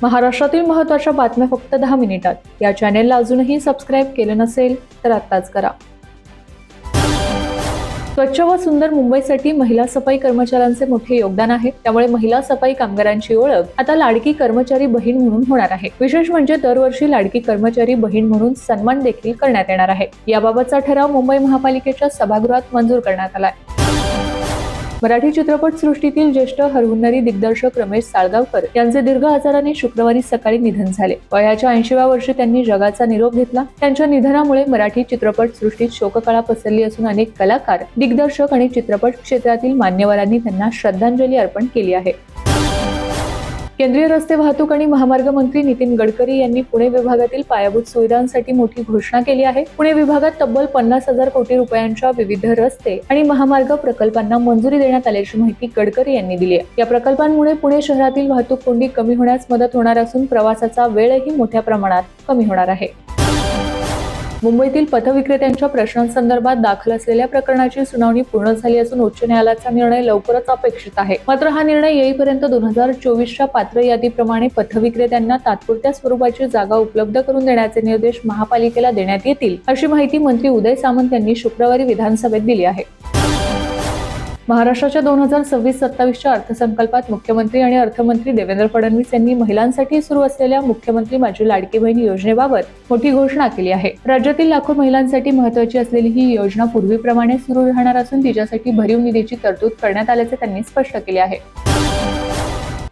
महाराष्ट्रातील महत्त्वाच्या बातम्या फक्त 10 मिनिटात. या चॅनेलला अजूनही सबस्क्राईब केलं नसेल तर आत्ताच करा. स्वच्छ व सुंदर मुंबईसाठी महिला सफाई कर्मचाऱ्यांचे मोठे योगदान आहे. त्यामुळे महिला सफाई कामगारांची ओळख आता लाडकी कर्मचारी बहीण म्हणून होणार आहे. विशेष म्हणजे दरवर्षी लाडकी कर्मचारी बहीण म्हणून सन्मान देखील करण्यात येणार आहे. याबाबतचा ठराव मुंबई महापालिकेच्या सभागृहात मंजूर करण्यात आला आहे. मराठी चित्रपट सृष्टीतील ज्येष्ठ हरहुन्नरी दिग्दर्शक रमेश साळगावकर यांचे दीर्घ आजाराने शुक्रवारी सकाळी निधन झाले. वयाच्या 80व्या वर्षी त्यांनी जगाचा निरोप घेतला. त्यांच्या निधनामुळे मराठी चित्रपट सृष्टीत शोककळा पसरली असून अनेक कलाकार, दिग्दर्शक आणि चित्रपट क्षेत्रातील मान्यवरांनी त्यांना श्रद्धांजली अर्पण केली आहे. केंद्रीय रस्ते वाहतूक आणि महामार्ग मंत्री नितीन गडकरी यांनी पुणे विभागातील पायाभूत सुविधांसाठी मोठी घोषणा केली आहे. पुणे विभागात तब्बल 50,000 कोटी रुपयांच्या विविध रस्ते आणि महामार्ग प्रकल्पांना मंजुरी देण्यात आल्याची माहिती गडकरी यांनी दिली आहे. या प्रकल्पांमुळे पुणे शहरातील वाहतूक कोंडी कमी होण्यास मदत होणार असून प्रवासाचा वेळही मोठ्या प्रमाणात कमी होणार आहे. मुंबईतील पथविक्रेत्यांच्या प्रश्नांसंदर्भात दाखल असलेल्या प्रकरणाची सुनावणी पूर्ण झाली असून उच्च न्यायालयाचा निर्णय लवकरच अपेक्षित आहे. मात्र हा निर्णय येईपर्यंत 2024च्या पात्र यादीप्रमाणे पथविक्रेत्यांना तात्पुरत्या स्वरूपाची जागा उपलब्ध करून देण्याचे निर्देश महापालिकेला देण्यात येतील, अशी माहिती मंत्री उदय सामंत यांनी शुक्रवारी विधानसभेत दिली आहे. महाराष्ट्राच्या 2026-27च्या अर्थसंकल्पात मुख्यमंत्री आणि अर्थमंत्री देवेंद्र फडणवीस यांनी महिलांसाठी सुरू असलेल्या मुख्यमंत्री माझी लाडकी बहीण योजनेबाबत मोठी घोषणा केली आहे. राज्यातील लाखो महिलांसाठी महत्त्वाची असलेली ही योजना पूर्वीप्रमाणे सुरू राहणार असून तिच्यासाठी भरीव निधीची तरतूद करण्यात आल्याचे त्यांनी स्पष्ट केले आहे.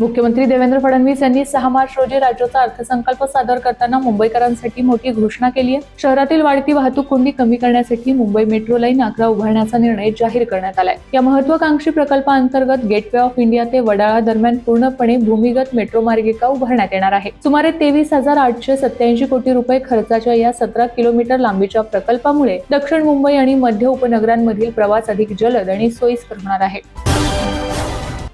मुख्यमंत्री देवेंद्र फडणवीस यांनी 6 मार्च रोजी राज्याचा अर्थसंकल्प सादर करताना मुंबईकरांसाठी मोठी घोषणा केली आहे. शहरातील वाढती वाहतूक कोंडी कमी करण्यासाठी मुंबई मेट्रो लाईन 11 उभारण्याचा निर्णय जाहीर करण्यात आलाय. या महत्त्वाकांक्षी प्रकल्पाअंतर्गत गेटवे ऑफ इंडिया ते वडाळा दरम्यान पूर्णपणे भूमिगत मेट्रो मार्गिका उभारण्यात येणार आहे. सुमारे 23,887 कोटी रुपये खर्चाच्या या 17 किलोमीटर लांबीच्या प्रकल्पामुळे दक्षिण मुंबई आणि मध्य उपनगरांमधील प्रवास अधिक जलद आणि सोयीस्कर होणार आहे.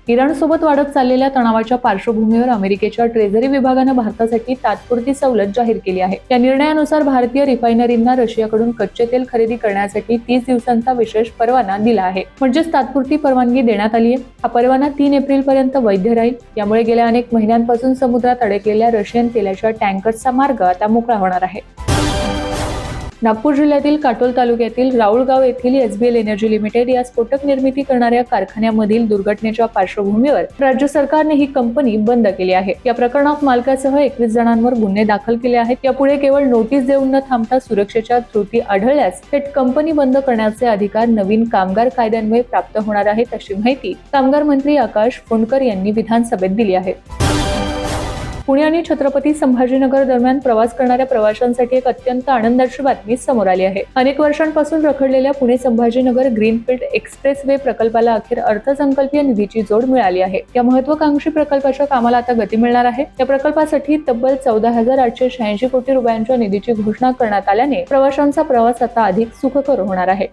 इराणसोबत वाढत चाललेल्या तणावाच्या पार्श्वभूमीवर अमेरिकेच्या ट्रेझरी विभागानं भारतासाठी तात्पुरती सवलत जाहीर केली आहे. या निर्णयानुसार भारतीय रिफायनरींना रशियाकडून कच्चे तेल खरेदी करण्यासाठी 30 दिवसांचा विशेष परवाना दिला आहे. म्हणजेच तात्पुरती परवानगी देण्यात आली आहे. हा परवाना 3 एप्रिल पर्यंत वैध राहील. यामुळे गेल्या अनेक महिन्यांपासून समुद्रात अडकलेल्या रशियन तेलाच्या टँकर्सचा मार्ग आता मोकळा होणार आहे. नागपूर जिल्ह्यातील काटोल तालुक्यातील राऊळगाव येथील SBL एनर्जी लिमिटेड या स्फोटक निर्मिती करणाऱ्या कारखान्यामधील दुर्घटनेच्या पार्श्वभूमीवर राज्य सरकारने ही कंपनी बंद केली आहे. या प्रकरणात मालकासह 21 जणांवर गुन्हे दाखल केले आहेत. यापुढे केवळ नोटीस देऊन न थांबता सुरक्षेच्या त्रुटी आढळल्यास थेट कंपनी बंद करण्याचे अधिकार नवीन कामगार कायद्यान्वये प्राप्त होणार आहेत, अशी माहिती कामगार मंत्री आकाश फोंडकर यांनी विधानसभेत दिली आहे. पुणे आणि छत्रपती संभाजीनगर दरम्यान प्रवास करणाऱ्या प्रवाशांसाठी एक अत्यंत आनंदाची बातमी समोर आली आहे. अनेक वर्षांपासून रखडलेल्या Pune Sambhajinagar greenfield express way प्रकल्पाला अखेर अर्थसंकल्पीय निधीची जोड मिळाली आहे. या महत्त्वाकांक्षी प्रकल्पाच्या कामाला आता गती मिळणार आहे. या प्रकल्पासाठी तब्बल 14,886 कोटी रुपयांच्या निधीची घोषणा करण्यात आल्याने प्रवाशांचा प्रवास आता अधिक सुखकर होणार आहे.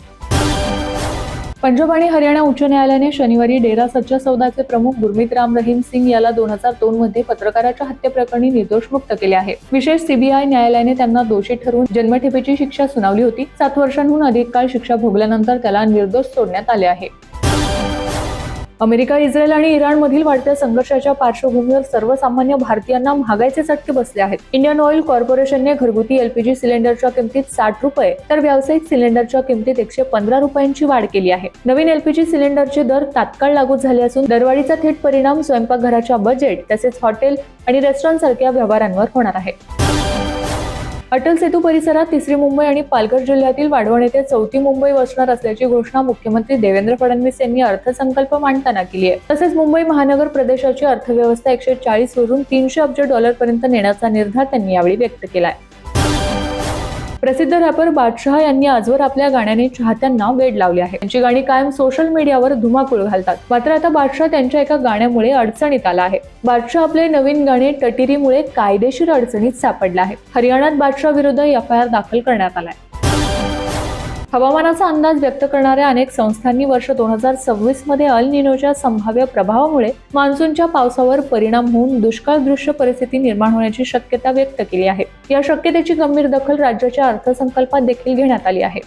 पंजाब आणि हरियाणा उच्च न्यायालयाने शनिवारी डेरा सच्चा सौदाचे प्रमुख गुरमीत राम रहीम सिंग याला 2002 मध्ये पत्रकाराच्या हत्येप्रकरणी निर्दोष मुक्त केले आहे. विशेष CBI न्यायालयाने त्यांना दोषी ठरवून जन्मठेपेची शिक्षा सुनावली होती. 7 वर्षांहून अधिक काळ शिक्षा भोगल्यानंतर त्याला निर्दोष सोडण्यात आले आहे. अमेरिका, इस्रायल आणि इराणमधील वाढत्या संघर्षाच्या पार्श्वभूमीवर सर्वसामान्य भारतीयांना महागाईचे चटके बसले आहेत. इंडियन ऑइल कॉर्पोरेशनने घरगुती LPG सिलेंडरच्या किमतीत 60 रुपये तर व्यावसायिक सिलेंडरच्या किमतीत 115 रुपयांची वाढ केली आहे. नवीन LPG सिलेंडरचे दर तात्काळ लागू झाले असून दरवाढीचा थेट परिणाम स्वयंपाकघराच्या बजेट तसेच हॉटेल आणि रेस्टॉरंट सारख्या व्यवहारांवर होणार आहे. अटल सेतू परिसरात 3री मुंबई आणि पालघर जिल्ह्यातील वाढवण येथे 4थी मुंबई वसणार असल्याची घोषणा मुख्यमंत्री देवेंद्र फडणवीस यांनी अर्थसंकल्प मांडताना केली आहे. तसेच मुंबई महानगर प्रदेशाची अर्थव्यवस्था 140 वरून 300 अब्ज डॉलरपर्यंत नेण्याचा निर्धार त्यांनी यावेळी व्यक्त केला आहे. प्रसिद्ध रॅपर बादशाह यांनी आजवर आपल्या गाण्याने चाहत्यांना वेड लावले आहे. त्यांची गाणी कायम सोशल मीडियावर धुमाकूळ घालतात. मात्र आता बादशाह त्यांच्या एका गाण्यामुळे अडचणीत आला आहे. बादशाह आपले नवीन गाणे टटिरीमुळे कायदेशीर अडचणीत सापडला आहे. हरियाणात बादशाह विरुद्ध FIR दाखल करण्यात आलाय. हवामानाचा अंदाज व्यक्त करणाऱ्या अनेक संस्थांनी वर्ष 2026 मध्ये अल निनोच्या संभाव्य प्रभावामुळे मान्सूनच्या पावसावर परिणाम होऊन दुष्काळदृश्य परिस्थिती निर्माण होण्याची शक्यता व्यक्त केली आहे. या शक्यतेची गंभीर दखल राज्याच्या अर्थसंकल्पात देखील घेण्यात आली आहे.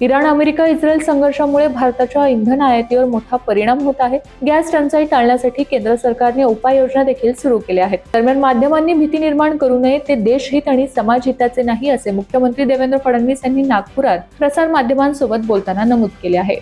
इराण अमेरिका इस्रायल संघर्षामुळे भारताच्या इंधन आयातीवर मोठा परिणाम होत आहे. गॅस टंचाई टाळण्यासाठी केंद्र सरकारने उपाययोजना देखील सुरू केल्या आहेत. दरम्यान माध्यमांनी भीती निर्माण करू नये, ते देशहित आणि समाजहिताचे नाही, असे मुख्यमंत्री देवेंद्र फडणवीस यांनी नागपुरात प्रसार माध्यमांसोबत बोलताना नमूद केले आहे.